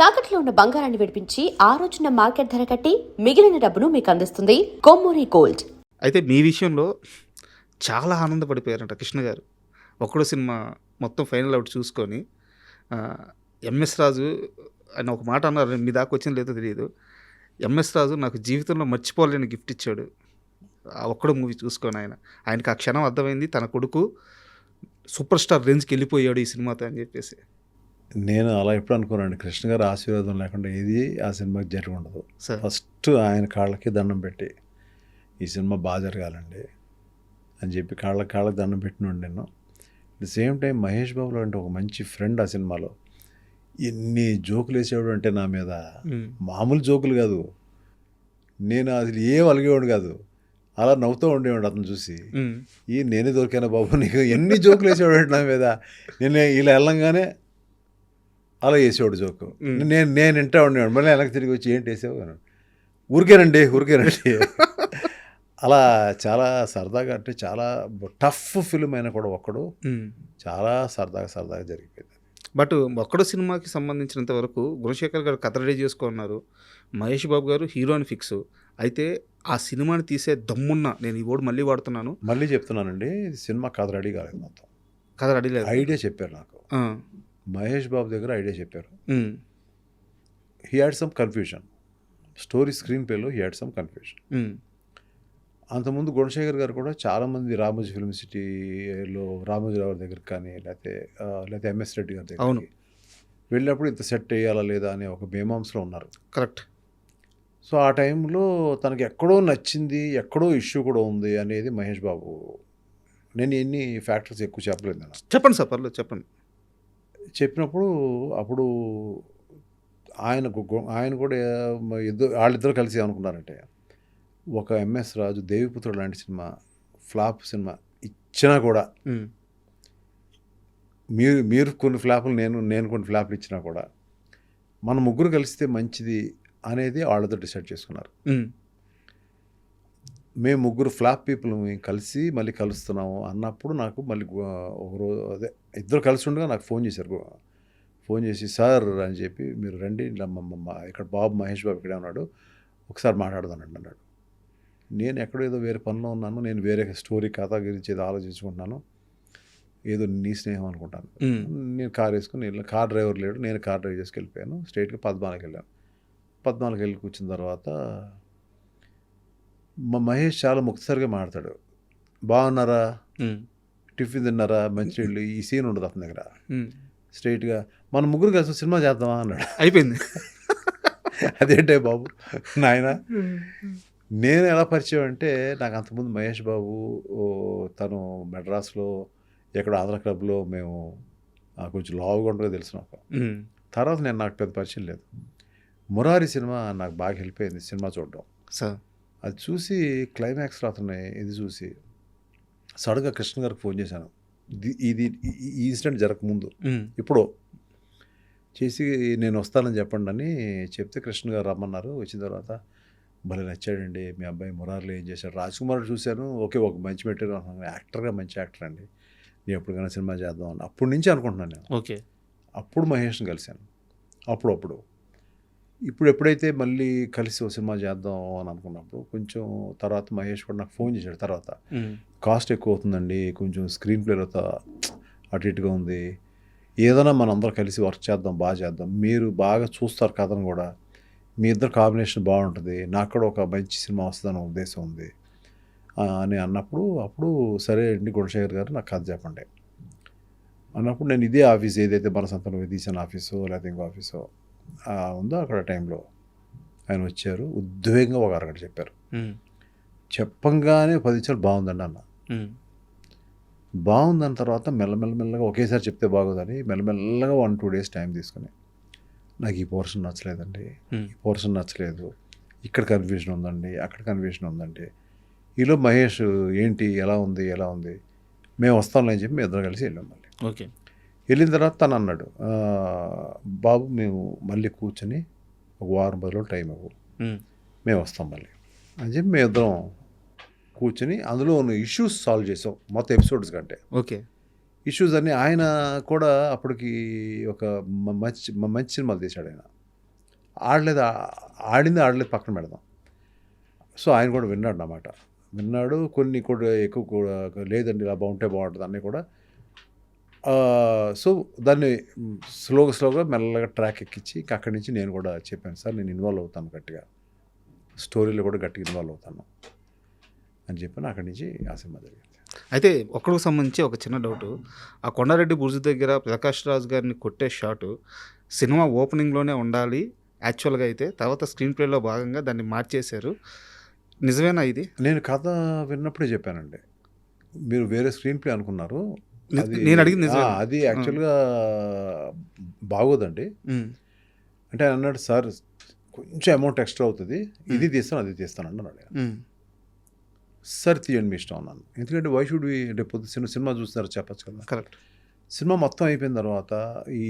తాకట్లో ఉన్న బంగారాన్ని విడిపించి ఆ రోజున మార్కెట్ ధర కట్టి మిగిలిన డబ్బును మీకు అందిస్తుంది కొమ్మూరి గోల్డ్. అయితే మీ విషయంలో చాలా ఆనందపడిపోయారంట కృష్ణ గారు. ఒక్కడో సినిమా మొత్తం ఫైనల్ అవుట్ చూసుకొని ఎంఎస్ రాజు అని ఒక మాట అన్నారు. మీ దాకా వచ్చిందో లేదో తెలియదు. ఎంఎస్ రాజు నాకు జీవితంలో మర్చిపోలేని గిఫ్ట్ ఇచ్చాడు ఆ ఒక్కడో మూవీ చూసుకొని. ఆయనకి ఆ క్షణం అర్థమైంది, తన కొడుకు సూపర్ స్టార్ రేంజ్కి వెళ్ళిపోయాడు ఈ సినిమాతో అని చెప్పేసి. నేను అలా ఎప్పుడు అనుకోనండి. కృష్ణ గారు ఆశీర్వాదం లేకుండా ఏది ఆ సినిమాకి జరిగి ఉండదు. సార్ ఫస్ట్ ఆయన కాళ్ళకి దండం పెట్టి ఈ సినిమా బాగా జరగాలండి అని చెప్పి కాళ్ళకి దండం పెట్టినండి నేను. At the same time Mahesh బాబులో అంటే ఒక మంచి ఫ్రెండ్ ఆ సినిమాలో. ఎన్ని జోకులు వేసేవాడు అంటే నా మీద, మామూలు జోకులు కాదు. నేను అసలు ఏం అలిగేవాడు కాదు, అలా నవ్వుతూ ఉండేవాడు అతను చూసి. నేనే దొరికాను బాబు నీకు, ఎన్ని జోకులు వేసేవాడు నా మీద. నేను ఇలా వెళ్ళంగానే అలా వేసేవాడు జోకు. నేను వింటా ఉండేవాడు. మళ్ళీ వెనక్కి తిరిగి వచ్చి ఏంటి వేసావు అని, ఊరికేనండి అలా చాలా సరదాగా, అంటే చాలా టఫ్ ఫిల్మ్ అయినా కూడా ఒక్కడు చాలా సరదాగా జరిగిపోయింది. బట్ ఒక్కడో సినిమాకి సంబంధించినంత వరకు గుణశేఖర్ గారు కథ రెడీ చేసుకున్నారు, మహేష్ బాబు గారు హీరో అని ఫిక్స్. అయితే ఆ సినిమాని తీసే దమ్మున్న, నేను ఈ వర్డ్ మళ్ళీ వాడుతున్నాను, మళ్ళీ చెప్తున్నానండి, సినిమా కథ రెడీ కాలేదు. మొత్తం కథ రెడీ లేదు, ఐడియా చెప్పారు నాకు. మహేష్ బాబు దగ్గర ఐడియా చెప్పారు. He had some confusion. Story స్క్రీన్ ప్లేలో హీ హ్యాడ్ సమ్ కన్ఫ్యూజన్. అంతకుముందు గుణశేఖర్ గారు కూడా చాలామంది రామోజీ ఫిల్మ్ సిటీలో రామోజీరావు దగ్గరికి కానీ లేకపోతే ఎంఎస్ రెడ్డి గారి దగ్గరికి వెళ్ళినప్పుడు ఇంత సెట్ వేయాలా లేదా అనే ఒక మీమాంసలో ఉన్నారు. కరెక్ట్. సో ఆ టైంలో తనకి ఎక్కడో నచ్చింది, ఎక్కడో ఇష్యూ కూడా ఉంది అనేది మహేష్ బాబు. నేను ఎన్ని ఫ్యాక్టర్స్ ఎక్కువ చెప్పలేదు నేను. చెప్పండి సార్, పర్లేదు చెప్పండి. చెప్పినప్పుడు అప్పుడు ఆయన కూడా వాళ్ళిద్దరు కలిసి ఏమనుకున్నారంటే, ఒక ఎంఎస్ రాజు దేవిపుత్రుడు లాంటి సినిమా, ఫ్లాప్ సినిమా ఇచ్చినా కూడా, మీరు కొన్ని ఫ్లాపులు, నేను కొన్ని ఫ్లాపులు ఇచ్చినా కూడా మన ముగ్గురు కలిస్తే మంచిది అనేది వాళ్ళతో డిసైడ్ చేసుకున్నారు. మేము ముగ్గురు ఫ్లాప్ పీపుల్ కలిసి మళ్ళీ కలుస్తున్నాము అన్నప్పుడు నాకు మళ్ళీ ఒకరోజు ఇద్దరు కలిసి ఉండగా నాకు ఫోన్ చేసి సార్ అని చెప్పి, మీరు రండి, ఇక్కడ బాబు మహేష్ బాబు ఇక్కడే ఉన్నాడు, ఒకసారి మాట్లాడదానండి అన్నాడు. నేను ఎక్కడో ఏదో వేరే పనిలో ఉన్నాను, నేను వేరే స్టోరీ కథ గురించి ఏదో ఆలోచించుకుంటున్నాను, ఏదో నీ స్నేహం అనుకుంటాను. నేను కార్ వేసుకుని కార్ డ్రైవర్ లేడు, నేను కార్ డ్రైవ్ చేసుకు వెళ్ళిపోయాను. స్ట్రైట్గా పద్మాలకి వెళ్ళాను. పద్మాలకి వెళ్ళి కూర్చున్న తర్వాత మా మహేష్ చాలా ముక్తసరిగా మాట్లాడతాడు. బాగున్నారా, టిఫిన్ తిన్నారా, మంచినీళ్ళు, ఈ సీన్ ఉండదు అతని దగ్గర. స్ట్రైట్గా మన ముగ్గురు కలిసి సినిమా చేద్దామా అన్నాడు. అయిపోయింది. అదేంటే బాబు నాయన, నేను ఎలా పరిచయం అంటే, నాకు అంతకుముందు మహేష్ బాబు తను మెడ్రాస్లో ఎక్కడ ఆంధ్ర క్లబ్లో మేము కొంచెం లావుగా ఉండగా తెలుసు నాకు. తర్వాత నాకు పెద్ద పరిచయం లేదు. మురారి సినిమా నాకు బాగా హెల్ప్ అయింది సినిమా చూడడం. సార్ అది చూసి క్లైమాక్స్లో అతను ఇది చూసి సడన్గా కృష్ణ గారికి ఫోన్ చేశాను. ఈ ఇన్సిడెంట్ జరగకముందు ఇప్పుడు చేసి నేను వస్తానని చెప్పండి అని చెప్తే కృష్ణ గారు రమ్మన్నారు. వచ్చిన తర్వాత భలే నచ్చాడండి మీ అబ్బాయి, మురారిలో ఏం చేశాడు. రాజ్ కుమార్ చూశాను, ఓకే ఒక మంచి మెటీరియల్, యాక్టర్గా మంచి యాక్టర్ అండి, నేను ఎప్పటికైనా సినిమా చేద్దాం అని అప్పటి నుంచి అనుకుంటున్నాను నేను. ఓకే. అప్పుడు మహేష్ని కలిశాను. అప్పుడు ఇప్పుడు ఎప్పుడైతే మళ్ళీ కలిసి ఓ సినిమా చేద్దాం అని అనుకున్నప్పుడు కొంచెం తర్వాత మహేష్ కూడా నాకు ఫోన్ చేశాడు. తర్వాత కాస్ట్ ఎక్కువ అవుతుందండి, కొంచెం స్క్రీన్ ప్లేలో అటు ఇటుగా ఉంది, ఏదైనా మనం అందరం కలిసి వర్క్ చేద్దాం, బాగా చేద్దాం, మీరు బాగా చూస్తారు కథను కూడా, మీ ఇద్దరు కాంబినేషన్ బాగుంటుంది, నాకు కూడా ఒక మంచి సినిమా వస్తుందని ఉద్దేశం ఉంది అని అప్పుడు సరే అండి గుణశేఖర్ గారు నాకు కథ చెప్పండి అన్నప్పుడు, నేను ఇదే ఆఫీస్ ఏదైతే మన సంతలో తీసిన ఆఫీసో లేకపోతే ఇంకో ఆఫీసో ఉందో అక్కడ టైంలో ఆయన వచ్చారు. ఉద్వేగంగా ఒక అరగంట చెప్పారు. చెప్పంగానే 10 నిమిషాలు బాగుందండి అన్న. బాగుందని తర్వాత మెల్లమెల్లగా ఒకేసారి చెప్తే బాగోదని మెల్లమెల్లగా 1-2 డేస్ టైం తీసుకుని, నాకు ఈ పోర్షన్ నచ్చలేదండి, ఈ పోర్షన్ నచ్చలేదు, ఇక్కడ కన్ఫ్యూజన్ ఉందండి, అక్కడ కన్ఫ్యూజన్ ఉందండి. ఈలో మహేష్ ఏంటి ఎలా ఉంది మేము వస్తాంలే అని చెప్పి మేము ఇద్దరు కలిసి వెళ్ళాం. మళ్ళీ ఓకే. వెళ్ళిన తర్వాత తను అన్నాడు, బాబు మేము మళ్ళీ కూర్చొని ఒక వారం 10 రోజులు టైం ఇవ్వు, మేము వస్తాం మళ్ళీ అని చెప్పి మేము ఇద్దరం కూర్చొని అందులో ఉన్న ఇష్యూస్ సాల్వ్ చేసాం మొత్తం ఎపిసోడ్స్ కంటే. ఓకే. ఇష్యూస్ అన్నీ ఆయన కూడా అప్పటికి ఒక మంచి సినిమాలు తీశాడు ఆయన. ఆడింది ఆడలేదు పక్కన పెడదాం. సో ఆయన కూడా విన్నాడు అన్నమాట. విన్నాడు, కొన్ని కూడా ఎక్కువ కూడా లేదండి ఇలా బాగుంటే బాగుంటుంది అన్నీ కూడా. సో దాన్ని స్లోగా మెల్లగా ట్రాక్ ఎక్కించి అక్కడి నుంచి నేను కూడా చెప్పాను, సార్ నేను ఇన్వాల్వ్ అవుతాను గట్టిగా, స్టోరీలో కూడా గట్టిగా ఇన్వాల్వ్ అవుతాను అని చెప్పాను. అక్కడి నుంచి ఆ సినిమా జరిగింది. అయితే ఒక్కడికి సంబంధించి ఒక చిన్న డౌటు, ఆ కొండారెడ్డి బుర్జు దగ్గర ప్రకాష్ రాజ్ గారిని కొట్టే షాటు సినిమా ఓపెనింగ్లోనే ఉండాలి యాక్చువల్గా, అయితే తర్వాత స్క్రీన్ ప్లేలో భాగంగా దాన్ని మార్చేశారు, నిజమేనా ఇది? నేను కథ విన్నప్పుడే చెప్పానండి, మీరు వేరే స్క్రీన్ ప్లే అనుకున్నారు, నేను అడిగింది నిజమే. అది యాక్చువల్గా బాగోదండి అంటే ఆయన అన్నాడు, సార్ కొంచెం అమౌంట్ ఎక్స్ట్రా అవుతుంది, ఇది తీస్తాను అది తీస్తాను అన్నాడు. సార్ తీయండి మీ ఇష్టం అన్నాను. ఎందుకంటే వై షుడ్ వి అంటే పొద్దు సినిమా చూస్తున్నారు చెప్పచ్చు కదా. కరెక్ట్. సినిమా మొత్తం అయిపోయిన తర్వాత ఈ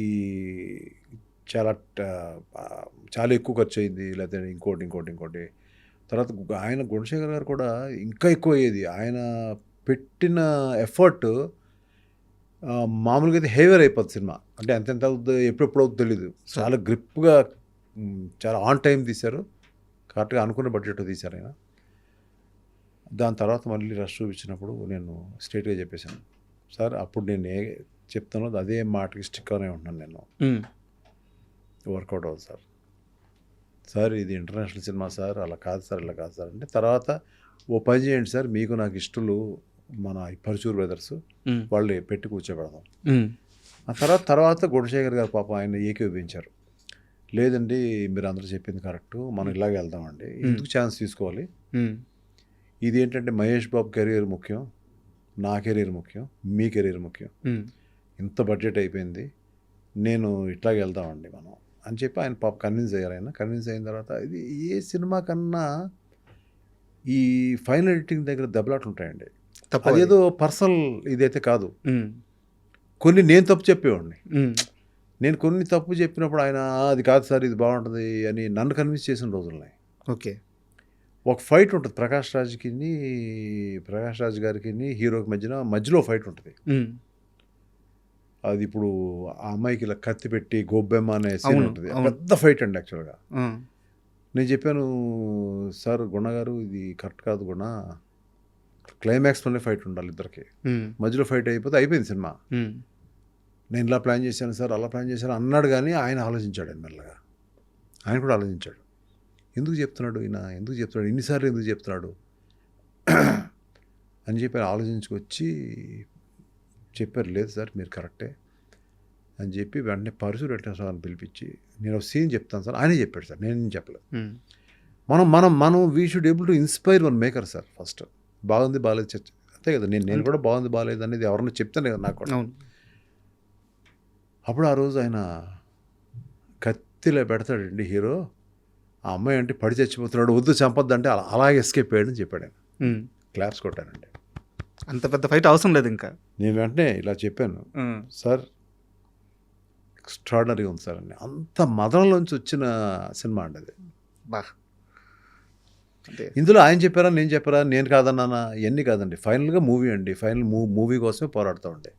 చాలా ఎక్కువ ఖర్చు అయింది, లేకపోతే ఇంకోటి తర్వాత ఆయన గుణశేఖర్ గారు కూడా ఇంకా ఎక్కువ అయ్యేది. ఆయన పెట్టిన ఎఫర్ట్ మామూలుగా అయితే హెవీర్ అయిపోతుంది సినిమా. అంటే ఎంత అవుతుందో ఎప్పుడెప్పుడు అవుతుందో తెలీదు. చాలా గ్రిప్గా చాలా ఆన్ టైం తీశారు, కరెక్ట్గా అనుకున్న బడ్జెట్ తీశారు ఆయన. దాని తర్వాత మళ్ళీ రష్ చూపించినప్పుడు నేను స్ట్రైట్గా చెప్పేశాను, సార్ అప్పుడు నేను చెప్తానో అదే మాటకి స్టిక్ అనే ఉంటున్నాను, నేను వర్కౌట్ అవుతుంది సార్ ఇది ఇంటర్నేషనల్ సినిమా సార్, అలా కాదు సార్ ఇలా కాదు సార్ అంటే, తర్వాత ఓ పని చేయండి సార్, మీకు నాకు ఇష్టలు మన పరుచూరు బ్రదర్స్ వాళ్ళు పెట్టి కూర్చోబెడదాం. ఆ తర్వాత గుణశేఖర్ గారు పాపం ఆయన ఏకీభవించారు, లేదండి మీరు అందరూ చెప్పింది కరెక్ట్, మనం ఇలాగే వెళ్దామండి, ఎందుకు ఛాన్స్ తీసుకోవాలి, ఇది ఏంటంటే మహేష్ బాబు కెరీర్ ముఖ్యం, నా కెరీర్ ముఖ్యం, మీ కెరీర్ ముఖ్యం, ఇంత బడ్జెట్ అయిపోయింది, నేను ఇట్లాగే వెళ్దామండి మనం అని చెప్పి ఆయన పాప కన్విన్స్ అయ్యారు. ఆయన కన్విన్స్ అయిన తర్వాత ఇది ఏ సినిమా కన్నా ఈ ఫైనల్ ఎడిటింగ్ దగ్గర దెబ్బలాట్లు ఉంటాయండి. అదేదో పర్సనల్ ఇదైతే కాదు, కొన్ని నేను తప్పు చెప్పేవాడిని, నేను కొన్ని తప్పు చెప్పినప్పుడు ఆయన అది కాదు సార్ ఇది బాగుంటుంది అని నన్ను కన్విన్స్ చేసిన రోజులున్నాయి. ఓకే. ఒక ఫైట్ ఉంటుంది ప్రకాష్ రాజ్ గారికి హీరోకి మధ్యలో ఫైట్ ఉంటుంది. అది ఇప్పుడు ఆ అమ్మాయికి ఇలా కత్తి పెట్టి గొబ్బెమ్మ అనే సీన్ ఉంటుంది, పెద్ద ఫైట్ అండి యాక్చువల్గా. నేను చెప్పాను, సార్ గుణ గారు ఇది కరెక్ట్ కాదు గుణ, క్లైమాక్స్లోనే ఫైట్ ఉండాలి ఇద్దరికి, మధ్యలో ఫైట్ అయిపోయింది సినిమా. నేను ఇలా ప్లాన్ చేశాను సార్ అలా ప్లాన్ చేశాను అన్నాడు, కానీ ఆయన ఆలోచించాడు, మెల్లగా ఆయన కూడా ఆలోచించాడు, ఎందుకు చెప్తున్నాడు ఇన్నిసార్లు ఎందుకు చెప్తున్నాడు అని చెప్పి ఆలోచించుకొచ్చి చెప్పారు, లేదు సార్ మీరు కరెక్టే అని చెప్పి వెంటనే పరుసు రెడ్డి పిలిపించి నేను ఒక సీన్ చెప్తాను సార్, ఆయనే చెప్పాడు సార్, నేను చెప్పలేదు. మనం we should able to inspire one maker sir. First బాగుంది బాగాలేదు చర్చ అంతే కదా, నేను కూడా బాగుంది బాగాలేదు అనేది ఎవరన్నా చెప్తాను కదా నాకు కూడా. అప్పుడు ఆ రోజు ఆయన కత్తిలో పెడతాడండి హీరో, ఆ అమ్మాయి అంటే పడి చచ్చిపోతున్నాడు, వద్దు చంపొద్దు అంటే అలాగే ఎస్కేప్ అయ్యాడని చెప్పాడు ఆయన. క్లాప్స్ కొట్టానండి. అంత పెద్ద ఫైట్ అవసరం లేదు ఇంకా. నేను వెంటనే ఇలా చెప్పాను, సార్ ఎక్స్ట్రాడినరీగా ఉంది సార్ అని. అంత మదనలోంచి వచ్చిన సినిమా అండి అది. ఇందులో ఆయన చెప్పారా నేను కాదన్నానా ఇవన్నీ కాదండి, ఫైనల్గా మూవీ అండి, ఫైనల్ మూవీ కోసమే పోరాడుతూ ఉండే.